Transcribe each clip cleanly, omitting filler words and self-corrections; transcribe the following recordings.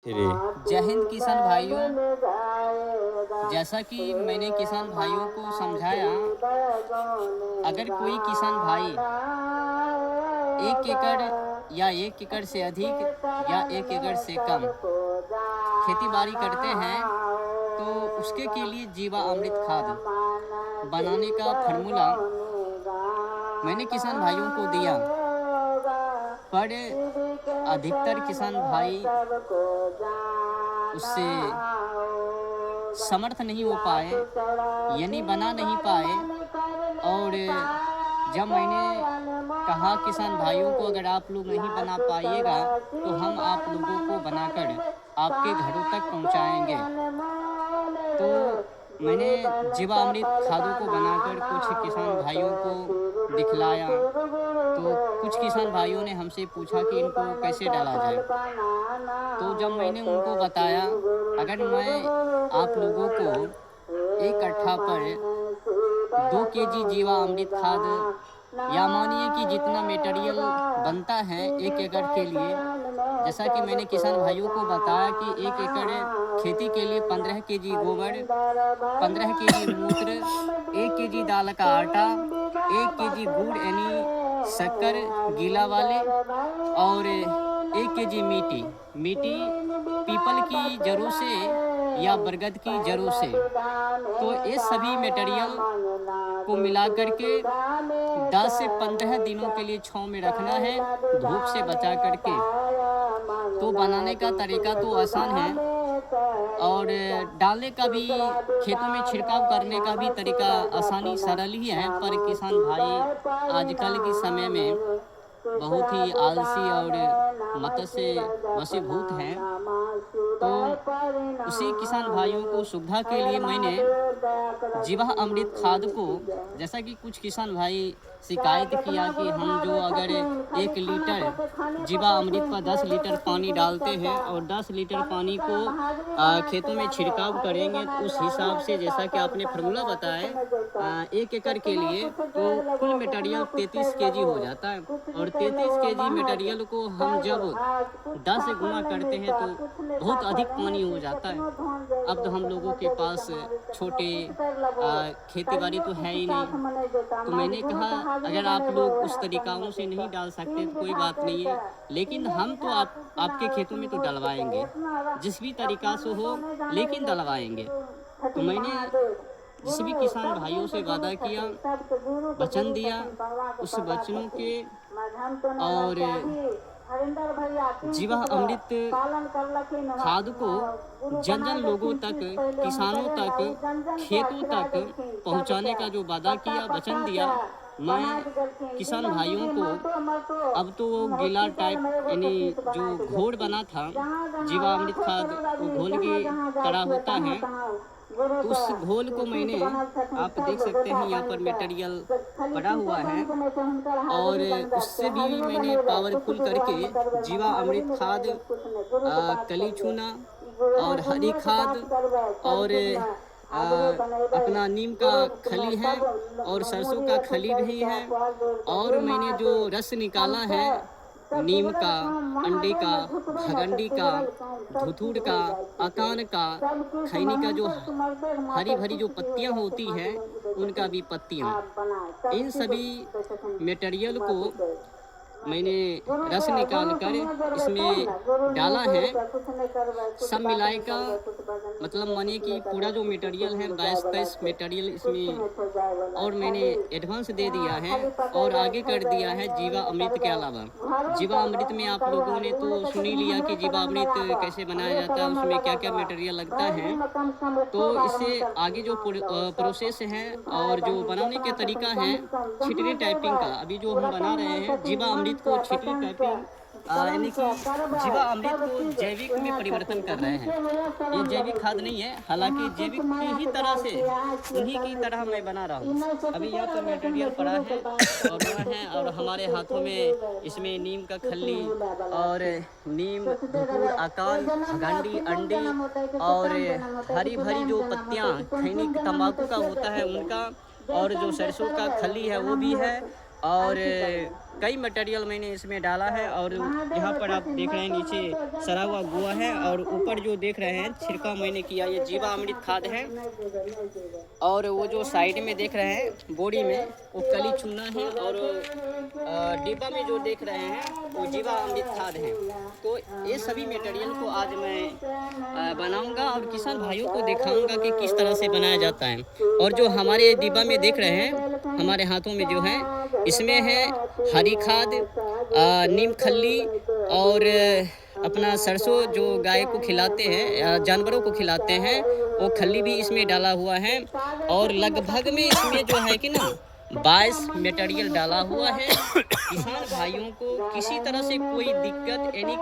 श्री जय हिंद किसान भाइयों। जैसा कि मैंने किसान भाइयों को समझाया, अगर कोई किसान भाई 1 एकड़ या 1 एकड़ से अधिक या 1 एकड़ से कम खेती बाड़ी करते हैं तो उसके के लिए जीवा अमृत खाद बनाने का फार्मूला मैंने किसान भाइयों को दिया, पर अधिकतर किसान भाई उससे समर्थ नहीं हो पाए, यानी बना नहीं पाए। और जब मैंने कहा किसान भाइयों को, अगर आप लोग नहीं बना पाइएगा तो हम आप लोगों को बनाकर आपके घरों तक पहुंचाएंगे। तो मैंने जीवा अमृत खादों को बनाकर कुछ किसान भाइयों को दिखलाया। तो कुछ किसान भाइयों ने हमसे पूछा कि इनको कैसे डाला जाए। तो जब मैंने उनको बताया, अगर मैं आप लोगों को एक कट्ठा पर 2 केजी जीवा अमृत खाद, या मानिए कि जितना मटेरियल बनता है 1 एकड़ के लिए, जैसा कि मैंने किसान भाइयों को बताया कि 1 एकड़ खेती के लिए 15 केजी गोबर, 15 केजी मूत्र, 1 केजी दाल का आटा, 1 केजी गुड़ यानी शक्कर गीला वाले, और 1 केजी मिट्टी पीपल की जड़ों से या बरगद की जड़ों से। तो ये सभी मटेरियल को मिला करके 10 से 15 दिनों के लिए छांव में रखना है, धूप से बचा करके। तो बनाने का तरीका तो आसान है, और डालने का भी, खेतों में छिड़काव करने का भी तरीका आसानी सरल ही है। पर किसान भाई आजकल के समय में बहुत ही आलसी और मत से वशीभूत हैं। तो उसी किसान भाइयों को सुविधा के लिए मैंने जीवा अमृत खाद को, जैसा कि कुछ किसान भाई शिकायत किया कि हम जो अगर 1 लीटर जीवा अमृत पर 10 लीटर पानी डालते हैं और 10 लीटर पानी को खेतों में छिड़काव करेंगे, तो उस हिसाब से जैसा कि आपने फार्मूला बताया 1 एकड़ के लिए, तो कुल मटेरियल 33 केजी हो जाता है। और 33 केजी मटेरियल को हम जब 10 से गुना करते हैं तो बहुत अधिक पानी हो जाता है। अब तो हम लोगों के पास छोटे खेती बाड़ी तो है ही नहीं। तो मैंने कहा, अगर आप लोग उस तरीकाओं से नहीं डाल सकते तो कोई बात नहीं है, लेकिन हम तो आपके खेतों में तो डलवाएंगे, जिस भी तरीका से हो, लेकिन डलवाएंगे। तो मैंने जिस भी किसान भाइयों से वादा किया, वचन दिया, उस वचनों के और जीवा अमृत खाद को जन जन लोगों तक, किसानों तक, खेतों तक पहुंचाने का जो वादा किया, वचन दिया, मैं किसान भाइयों को अब तो वो गीला टाइप यानी जो घोल बना था जीवा अमृत खाद, वो घोल की तरह होता है। तो उस घोल को मैंने, आप देख सकते हैं यहाँ पर मटेरियल पड़ा हुआ है, और उससे भी मैंने पावरफुल करके जीवा अमृत खाद, कली चूना और हरी खाद और अपना नीम का खली है और सरसों का खली भी है, और मैंने जो रस निकाला है नीम का, अंडे का, भगंडी का, धुतूर का, अकान का, खैनी का, जो हरी भरी जो पत्तियां होती हैं उनका भी पत्तियां, इन सभी मटेरियल को मैंने रस निकाल कर इसमें डाला है। सब मिलाए का मतलब मानिए कि पूरा जो मटेरियल है 22-23 मटेरियल इसमें, और मैंने एडवांस दे दिया है और आगे कर दिया है जीवा अमृत के अलावा। जीवा अमृत में आप लोगों ने तो सुन ही लिया कि जीवा अमृत कैसे बनाया जाता है, उसमें क्या क्या मटेरियल लगता है। तो इससे आगे जो प्रोसेस है और जो बनाने के तरीका है छिटरी टाइपिंग का, अभी जो हम बना रहे हैं जीवा अमृत को छिटरी टाइपिंग, यानी कि जीवा अमृत को जैविक में परिवर्तन कर रहे हैं। ये जैविक खाद नहीं है, हालांकि जैविक की ही तरह से, उन्हीं की तरह मैं बना रहा हूँ। अभी यहाँ पर मटेरियल पड़ा है और वह है, और हमारे हाथों में इसमें नीम का खल्ली और नीम, धतूर, आकान, भगंडी, अंडी और हरी भरी जो पत्तियाँ खैनी तंबाकू का होता है उनका, और जो सरसों का खली है वो भी है, और कई मटेरियल मैंने इसमें डाला है। और यहाँ पर आप देख रहे हैं नीचे सड़ा हुआ गोआ है, और ऊपर जो देख रहे हैं छिड़काव मैंने किया, ये जीवामृत खाद है। और वो जो साइड में देख रहे हैं बोरी में, वो कली चूना है। और डिब्बा में जो देख रहे हैं वो जीवामृत खाद है। तो ये सभी मटेरियल को आज मैं बनाऊंगा और किसान भाइयों को दिखाऊंगा कि किस तरह से बनाया जाता है। और जो हमारे डिब्बा में देख रहे हैं, हमारे हाथों में जो है, इसमें है हरी खाद, नीम खल्ली, और अपना सरसों जो गाय को खिलाते हैं, जानवरों को खिलाते हैं, वो खल्ली भी इसमें डाला हुआ है। और लगभग में इसमें जो है कि ना 22 मटेरियल डाला हुआ है। किसान भाइयों को किसी तरह से कोई दिक्कत, यानी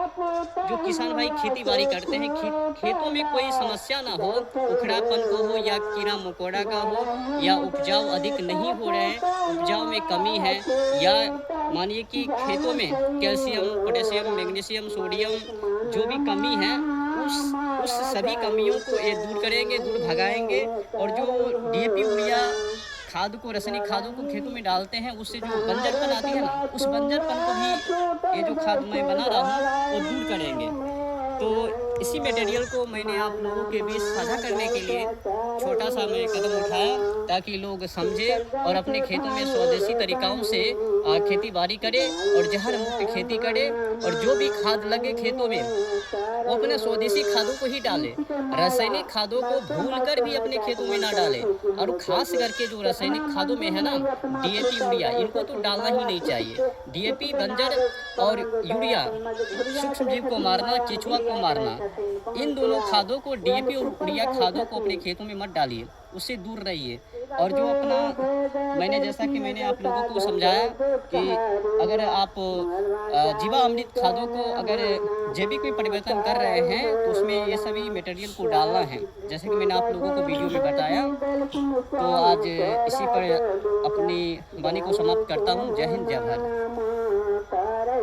जो किसान भाई खेती बाड़ी करते हैं, खेतों में कोई समस्या ना हो, उखड़ापन को हो या कीड़ा मकोड़ा का हो, या उपजाऊ अधिक नहीं हो रहे हैं, उपजाऊ में कमी है, या मानिए कि खेतों में कैल्शियम, पोटेशियम, मैग्नीशियम, सोडियम जो भी कमी है, उस सभी कमियों को ये दूर करेंगे, दूर भगाएंगे। और जो डीएपी यूरिया खाद को, रासायनिक खादों को खेतों में डालते हैं, उससे जो बंजरपन आती है ना, उस बंजरपन को भी ये जो खाद मैं बना रहा हूँ वो दूर करेंगे। तो इसी मटेरियल को मैंने आप लोगों के बीच साझा करने के लिए छोटा सा मैं कदम उठाया, ताकि लोग समझें और अपने खेतों में स्वदेशी तरीक़ों से खेती बाड़ी करें और जहर मुक्त खेती करें। और जो भी खाद लगे खेतों में, वो अपने स्वदेशी खादों को ही डालें। रासायनिक खादों को भूलकर भी अपने खेतों में ना डालें। और खास करके जो रासायनिक खादों में है ना, डीएपी यूरिया, इनको तो डालना ही नहीं चाहिए। डीएपी बंजर और यूरिया सूक्ष्म जीव को मारना, केचुआ को मारना, इन दोनों खादों को, डीएपी और यूरिया खादों को अपने खेतों में मत डालिए, उससे दूर रहिए। और जो अपना मैंने, जैसा कि मैंने आप लोगों को समझाया कि अगर आप जीवामृत खादों को अगर जैविक में परिवर्तन कर रहे हैं, तो उसमें ये सभी मटेरियल को डालना है, जैसे कि मैंने आप लोगों को वीडियो में बताया। तो आज इसी पर अपनी वाणी को समाप्त करता हूँ। जय हिंद, जय भारत।